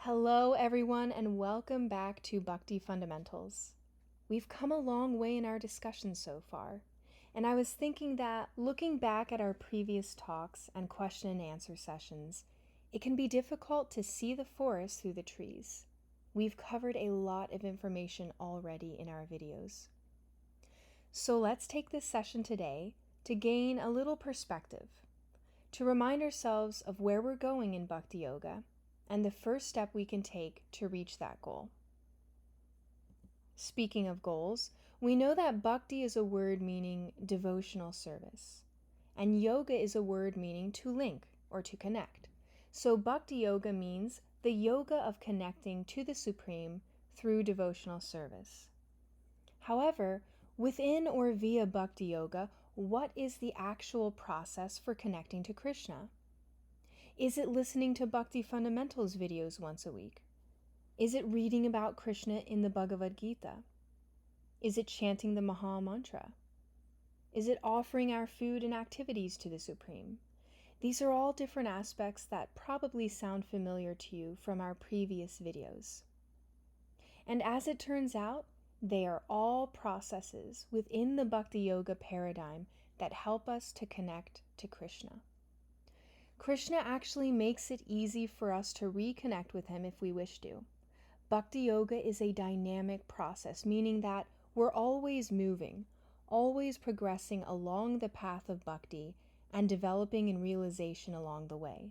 Hello, everyone, and welcome back to Bhakti Fundamentals. We've come a long way in our discussion so far, and I was thinking that looking back at our previous talks and question and answer sessions, it can be difficult to see the forest through the trees. We've covered a lot of information already in our videos. So let's take this session today to gain a little perspective, to remind ourselves of where we're going in Bhakti Yoga, and the first step we can take to reach that goal. Speaking of goals, we know that bhakti is a word meaning devotional service, and yoga is a word meaning to link or to connect. So Bhakti Yoga means the yoga of connecting to the Supreme through devotional service. However, within or via Bhakti Yoga, what is the actual process for connecting to Krishna? Is it listening to Bhakti Fundamentals videos once a week? Is it reading about Krishna in the Bhagavad-gita? Is it chanting the Maha Mantra? Is it offering our food and activities to the Supreme? These are all different aspects that probably sound familiar to you from our previous videos. And as it turns out, they are all processes within the Bhakti Yoga paradigm that help us to connect to Krishna. Krishna actually makes it easy for us to reconnect with him if we wish to. Bhakti Yoga is a dynamic process, meaning that we're always moving, always progressing along the path of bhakti and developing in realization along the way.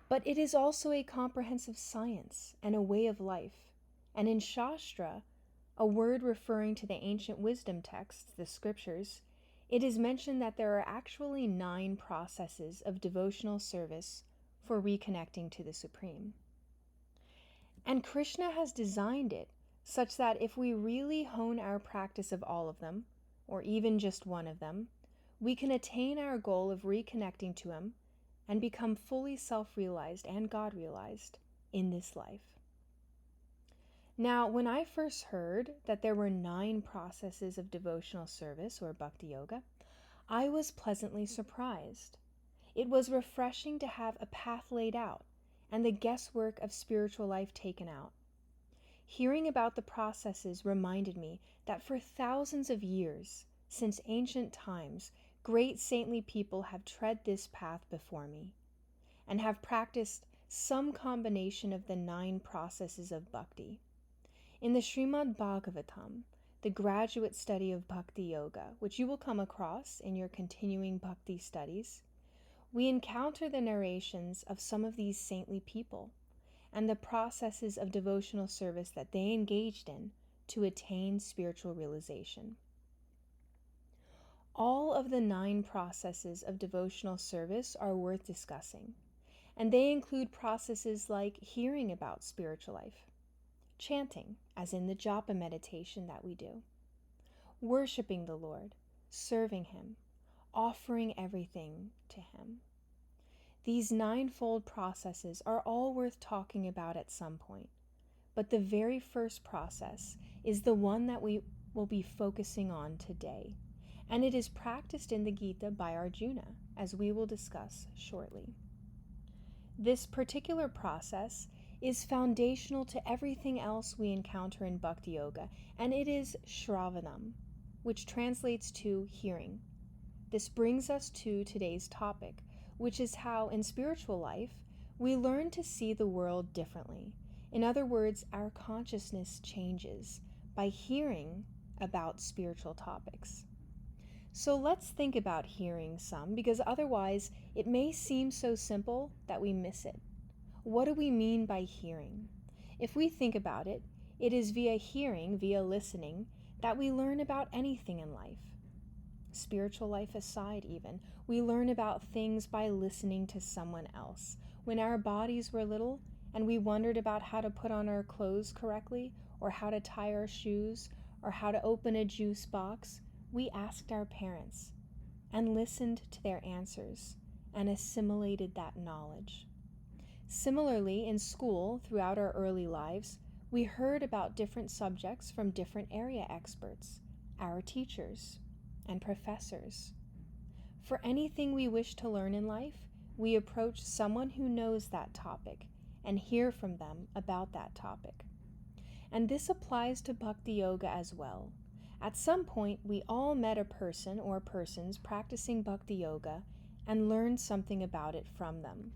But it is also a comprehensive science and a way of life. And in Shastra, a word referring to the ancient wisdom texts, the scriptures, it is mentioned that there are actually 9 processes of devotional service for reconnecting to the Supreme. And Krishna has designed it such that if we really hone our practice of all of them, or even just one of them, we can attain our goal of reconnecting to him and become fully self-realized and God-realized in this life. Now, when I first heard that there were 9 processes of devotional service or Bhakti Yoga, I was pleasantly surprised. It was refreshing to have a path laid out and the guesswork of spiritual life taken out. Hearing about the processes reminded me that for thousands of years, since ancient times, great saintly people have tread this path before me and have practiced some combination of the 9 processes of bhakti. In the Srimad Bhagavatam, the graduate study of Bhakti Yoga, which you will come across in your continuing bhakti studies, we encounter the narrations of some of these saintly people and the processes of devotional service that they engaged in to attain spiritual realization. All of the 9 processes of devotional service are worth discussing, and they include processes like hearing about spiritual life, chanting, as in the japa meditation that we do, worshiping the Lord, serving him, offering everything to him. These 9-fold processes are all worth talking about at some point, but the very first process is the one that we will be focusing on today, and it is practiced in the Gita by Arjuna, as we will discuss shortly. This particular process is foundational to everything else we encounter in Bhakti Yoga, and it is shravanam, which translates to hearing. This brings us to today's topic, which is how in spiritual life we learn to see the world differently. In other words, our consciousness changes by hearing about spiritual topics. So let's think about hearing some, because otherwise it may seem so simple that we miss it. What do we mean by hearing? If we think about it, it is via hearing, via listening, that we learn about anything in life. Spiritual life aside even, we learn about things by listening to someone else. When our bodies were little and we wondered about how to put on our clothes correctly, or how to tie our shoes, or how to open a juice box, we asked our parents and listened to their answers and assimilated that knowledge. Similarly, in school, throughout our early lives, we heard about different subjects from different area experts, our teachers and professors. For anything we wish to learn in life, we approach someone who knows that topic and hear from them about that topic. And this applies to Bhakti Yoga as well. At some point, we all met a person or persons practicing Bhakti Yoga and learned something about it from them.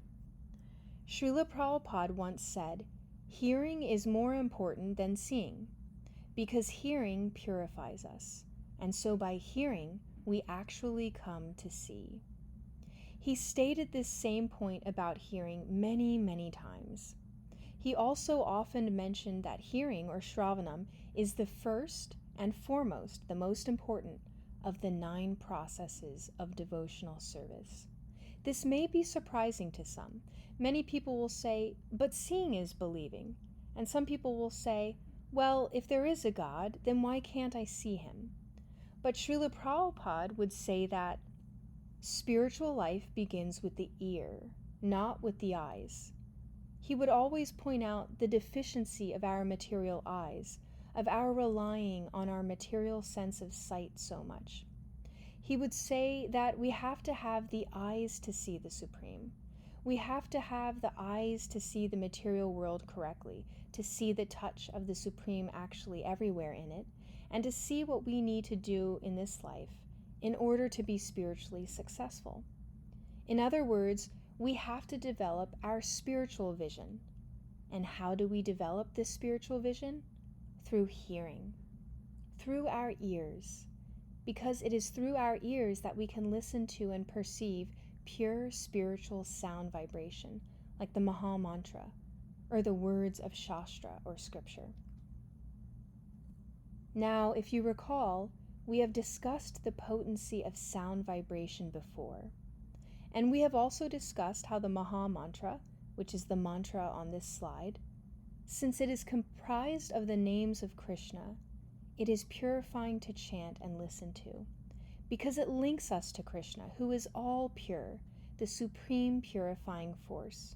Srila Prabhupada once said, "Hearing is more important than seeing, because hearing purifies us, and so by hearing, we actually come to see." He stated this same point about hearing many, many times. He also often mentioned that hearing, or shravanam, is the first and foremost, the most important of the 9 processes of devotional service. This may be surprising to some. Many people will say, but seeing is believing. And some people will say, well, if there is a God, then why can't I see him? But Srila Prabhupada would say that spiritual life begins with the ear, not with the eyes. He would always point out the deficiency of our material eyes, of our relying on our material sense of sight so much. He would say that we have to have the eyes to see the Supreme. We have to have the eyes to see the material world correctly, to see the touch of the Supreme actually everywhere in it, and to see what we need to do in this life in order to be spiritually successful. In other words, we have to develop our spiritual vision. And how do we develop this spiritual vision? Through hearing, through our ears, because it is through our ears that we can listen to and perceive pure spiritual sound vibration, like the Maha Mantra, or the words of Shastra or Scripture. Now, if you recall, we have discussed the potency of sound vibration before. And we have also discussed how the Maha Mantra, which is the mantra on this slide, since it is comprised of the names of Krishna, it is purifying to chant and listen to, because it links us to Krishna, who is all pure, the supreme purifying force.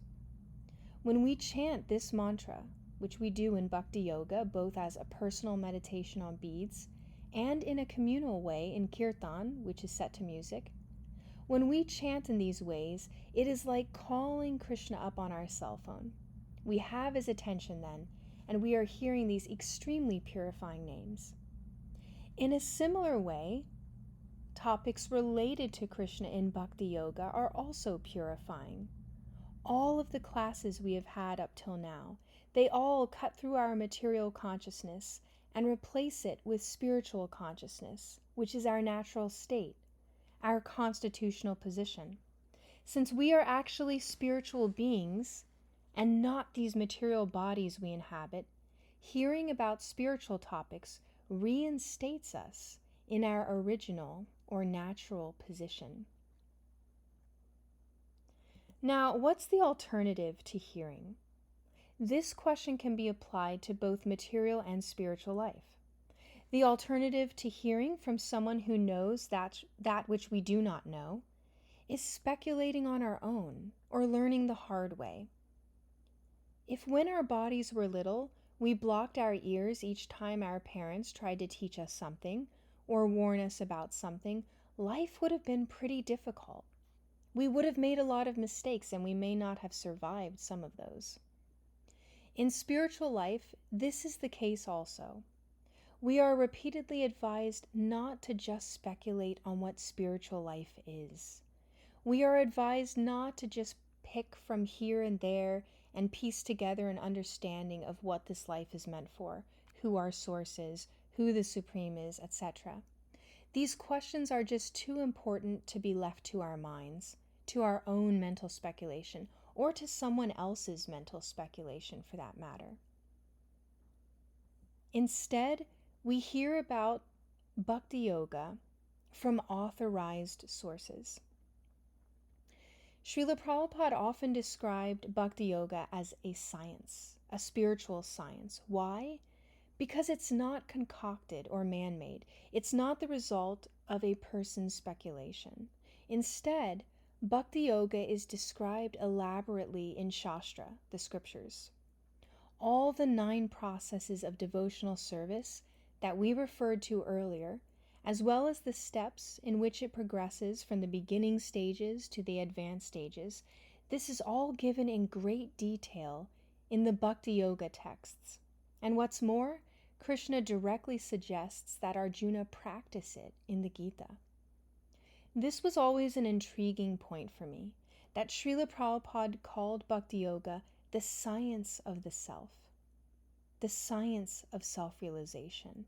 When we chant this mantra, which we do in Bhakti Yoga, both as a personal meditation on beads and in a communal way in Kirtan, which is set to music, when we chant in these ways, it is like calling Krishna up on our cell phone. We have his attention then, and we are hearing these extremely purifying names. In a similar way, topics related to Krishna in Bhakti Yoga are also purifying. All of the classes we have had up till now, they all cut through our material consciousness and replace it with spiritual consciousness, which is our natural state, our constitutional position. Since we are actually spiritual beings and not these material bodies we inhabit, hearing about spiritual topics reinstates us in our original or natural position. Now, what's the alternative to hearing? This question can be applied to both material and spiritual life. The alternative to hearing from someone who knows that which we do not know is speculating on our own or learning the hard way. If when our bodies were little, we blocked our ears each time our parents tried to teach us something or warn us about something, life would have been pretty difficult. We would have made a lot of mistakes and we may not have survived some of those. In spiritual life, this is the case also. We are repeatedly advised not to just speculate on what spiritual life is. We are advised not to just pick from here and there and piece together an understanding of what this life is meant for, who our source is, who the Supreme is, etc. These questions are just too important to be left to our minds, to our own mental speculation, or to someone else's mental speculation for that matter. Instead, we hear about Bhakti Yoga from authorized sources. Srila Prabhupada often described Bhakti Yoga as a science, a spiritual science. Why? Because it's not concocted or man-made. It's not the result of a person's speculation. Instead, Bhakti Yoga is described elaborately in Shastra, the scriptures. All the 9 processes of devotional service that we referred to earlier, as well as the steps in which it progresses from the beginning stages to the advanced stages, this is all given in great detail in the Bhakti Yoga texts. And what's more, Krishna directly suggests that Arjuna practice it in the Gita. This was always an intriguing point for me, that Srila Prabhupada called Bhakti Yoga the science of the self, the science of self-realization.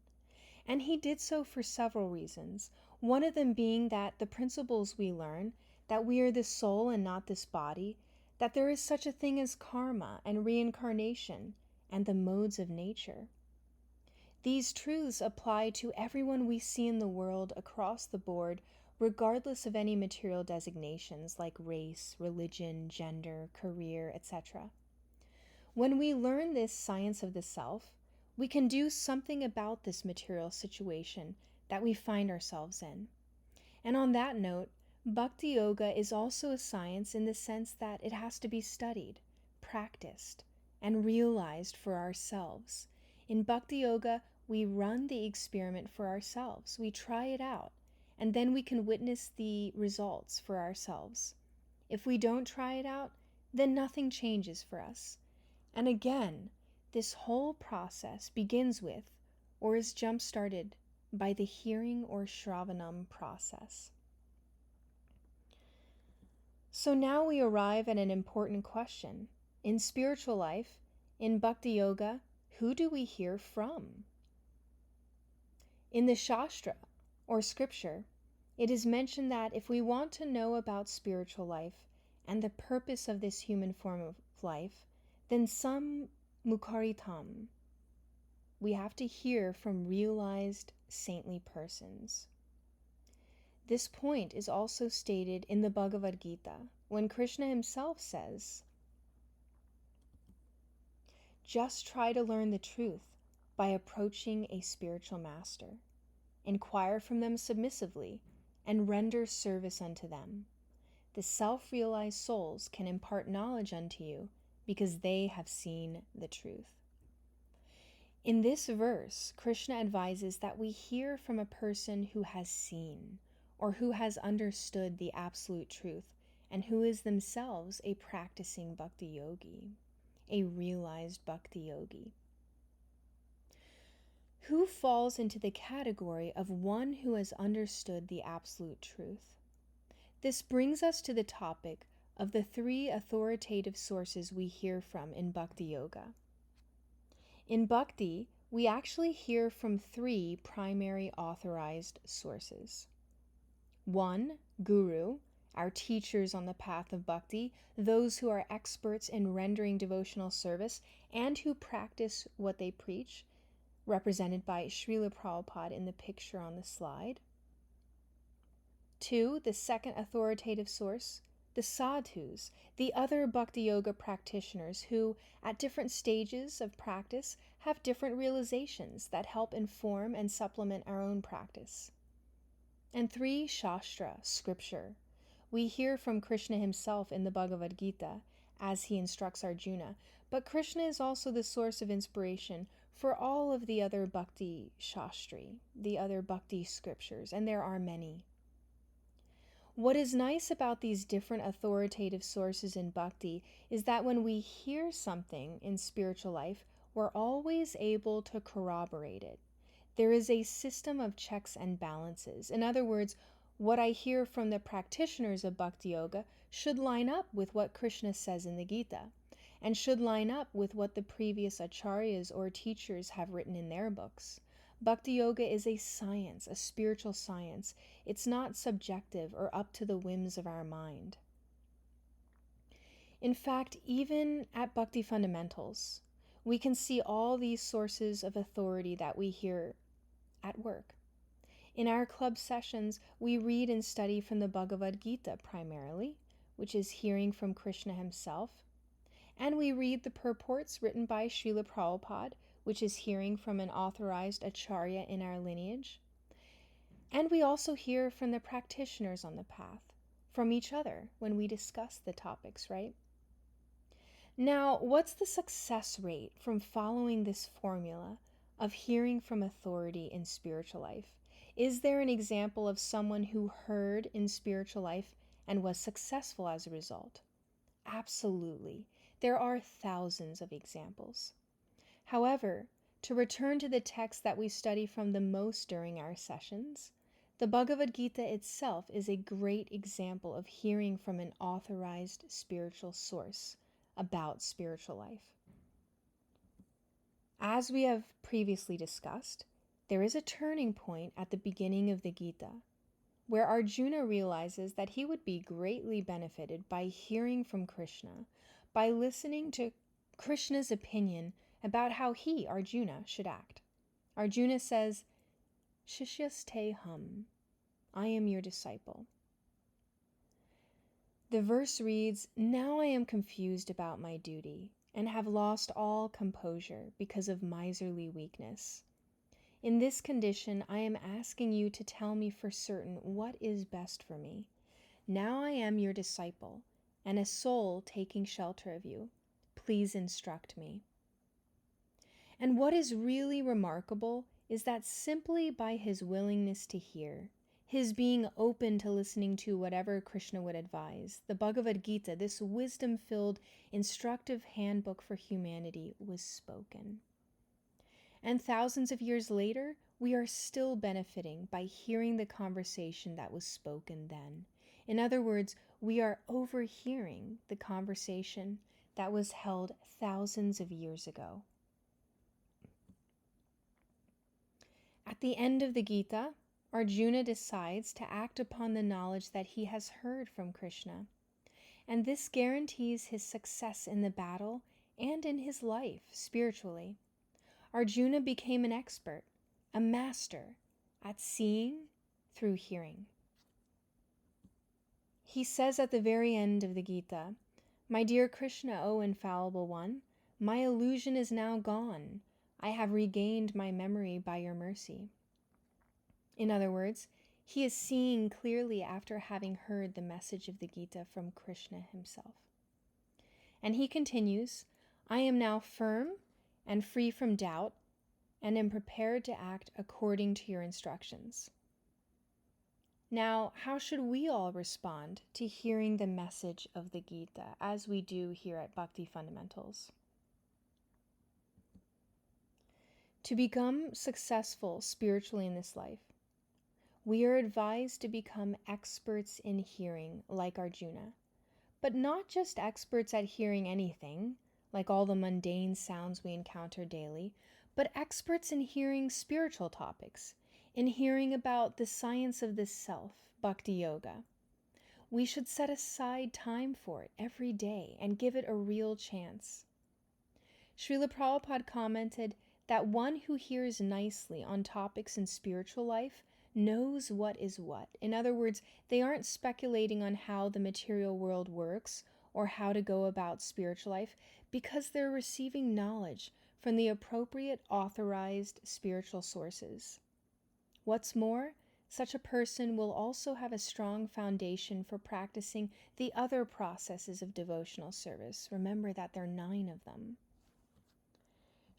And he did so for several reasons, one of them being that the principles we learn, that we are this soul and not this body, that there is such a thing as karma and reincarnation and the modes of nature. These truths apply to everyone we see in the world across the board, regardless of any material designations like race, religion, gender, career, etc. When we learn this science of the self, we can do something about this material situation that we find ourselves in. And on that note, Bhakti Yoga is also a science in the sense that it has to be studied, practiced, and realized for ourselves. In Bhakti Yoga, we run the experiment for ourselves. We try it out, and then we can witness the results for ourselves. If we don't try it out, then nothing changes for us. And again, this whole process begins with, or is jump-started by the hearing or shravanam process. So now we arrive at an important question. In spiritual life, in Bhakti Yoga, who do we hear from? In the Shastra, or scripture, it is mentioned that if we want to know about spiritual life and the purpose of this human form of life, then some mukaritam, we have to hear from realized saintly persons. This point is also stated in the Bhagavad-gita, when Krishna himself says, "Just try to learn the truth by approaching a spiritual master. Inquire from them submissively and render service unto them. The self-realized souls can impart knowledge unto you because they have seen the truth." In this verse, Krishna advises that we hear from a person who has seen or who has understood the absolute truth and who is themselves a practicing bhakti yogi, a realized bhakti yogi. Who falls into the category of one who has understood the absolute truth? This brings us to the topic of the 3 authoritative sources we hear from in Bhakti Yoga. In Bhakti, we actually hear from 3 primary authorized sources. 1, Guru, our teachers on the path of Bhakti, those who are experts in rendering devotional service and who practice what they preach, represented by Srila Prabhupada in the picture on the slide. 2, the second authoritative source, the sadhus, the other Bhakti Yoga practitioners who, at different stages of practice, have different realizations that help inform and supplement our own practice. And 3, Shastra, scripture. We hear from Krishna himself in the Bhagavad-gita as he instructs Arjuna, but Krishna is also the source of inspiration for all of the other Bhakti Shastri, the other Bhakti scriptures, and there are many. What is nice about these different authoritative sources in Bhakti is that when we hear something in spiritual life, we're always able to corroborate it. There is a system of checks and balances. In other words, what I hear from the practitioners of Bhakti Yoga should line up with what Krishna says in the Gita, and should line up with what the previous acharyas or teachers have written in their books. Bhakti Yoga is a science, a spiritual science. It's not subjective or up to the whims of our mind. In fact, even at Bhakti Fundamentals, we can see all these sources of authority that we hear at work. In our club sessions, we read and study from the Bhagavad-gita primarily, which is hearing from Krishna himself, and we read the purports written by Srila Prabhupada, which is hearing from an authorized acharya in our lineage. And we also hear from the practitioners on the path, from each other when we discuss the topics, right? Now, what's the success rate from following this formula of hearing from authority in spiritual life? Is there an example of someone who heard in spiritual life and was successful as a result? Absolutely. There are thousands of examples. However, to return to the text that we study from the most during our sessions, the Bhagavad-gita itself is a great example of hearing from an authorized spiritual source about spiritual life. As we have previously discussed, there is a turning point at the beginning of the Gita, where Arjuna realizes that he would be greatly benefited by hearing from Krishna, by listening to Krishna's opinion about how he, Arjuna, should act. Arjuna says, Shishyaste hum, I am your disciple. The verse reads, Now I am confused about my duty, and have lost all composure because of miserly weakness. In this condition, I am asking you to tell me for certain what is best for me. Now I am your disciple, and a soul taking shelter of you. Please instruct me. And what is really remarkable is that simply by his willingness to hear, his being open to listening to whatever Krishna would advise, the Bhagavad-gita, this wisdom-filled, instructive handbook for humanity, was spoken. And thousands of years later, we are still benefiting by hearing the conversation that was spoken then. In other words, we are overhearing the conversation that was held thousands of years ago. At the end of the Gita, Arjuna decides to act upon the knowledge that he has heard from Krishna, and this guarantees his success in the battle and in his life spiritually. Arjuna became an expert, a master at seeing through hearing. He says at the very end of the Gita, My dear Krishna, O infallible one, my illusion is now gone. I have regained my memory by your mercy. In other words, he is seeing clearly after having heard the message of the Gita from Krishna himself. And he continues, I am now firm and free from doubt, and am prepared to act according to your instructions. Now, how should we all respond to hearing the message of the Gita, as we do here at Bhakti Fundamentals? To become successful spiritually in this life, we are advised to become experts in hearing, like Arjuna, but not just experts at hearing anything, like all the mundane sounds we encounter daily, but experts in hearing spiritual topics, in hearing about the science of the self, Bhakti Yoga. We should set aside time for it every day and give it a real chance. Srila Prabhupada commented that one who hears nicely on topics in spiritual life knows what is what. In other words, they aren't speculating on how the material world works or how to go about spiritual life because they're receiving knowledge from the appropriate authorized spiritual sources. What's more, such a person will also have a strong foundation for practicing the other processes of devotional service. Remember that there are 9 of them.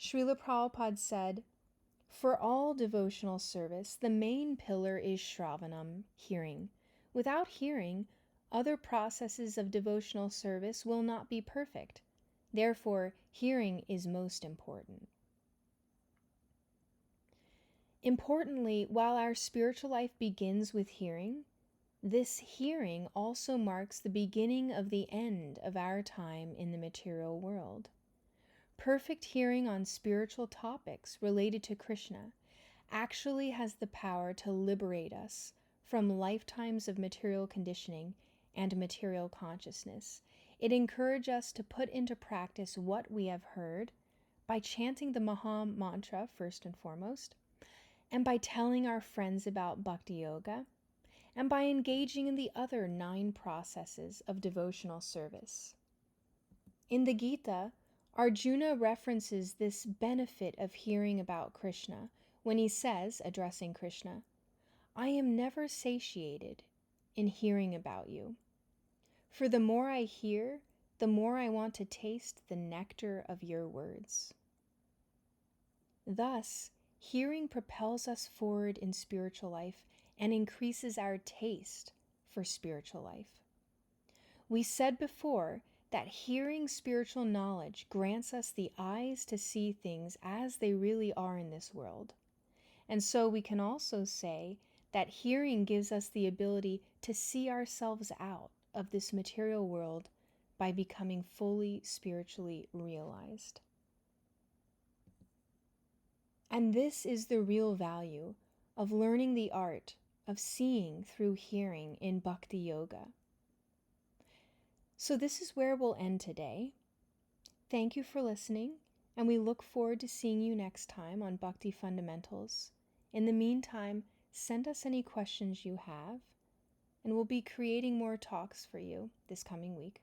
Srila Prabhupada said, For all devotional service, the main pillar is shravanam, hearing. Without hearing, other processes of devotional service will not be perfect. Therefore, hearing is most important. Importantly, while our spiritual life begins with hearing, this hearing also marks the beginning of the end of our time in the material world. Perfect hearing on spiritual topics related to Krishna actually has the power to liberate us from lifetimes of material conditioning and material consciousness. It encourages us to put into practice what we have heard by chanting the Maha Mantra first and foremost, and by telling our friends about Bhakti Yoga, and by engaging in the other 9 processes of devotional service. In the Gita, Arjuna references this benefit of hearing about Krishna when he says, addressing Krishna, I am never satiated in hearing about you. For the more I hear, the more I want to taste the nectar of your words. Thus, hearing propels us forward in spiritual life and increases our taste for spiritual life. We said before that hearing spiritual knowledge grants us the eyes to see things as they really are in this world. And so we can also say that hearing gives us the ability to see ourselves out of this material world by becoming fully spiritually realized. And this is the real value of learning the art of seeing through hearing in Bhakti Yoga. So this is where we'll end today. Thank you for listening, and we look forward to seeing you next time on Bhakti Fundamentals. In the meantime, send us any questions you have, and we'll be creating more talks for you this coming week.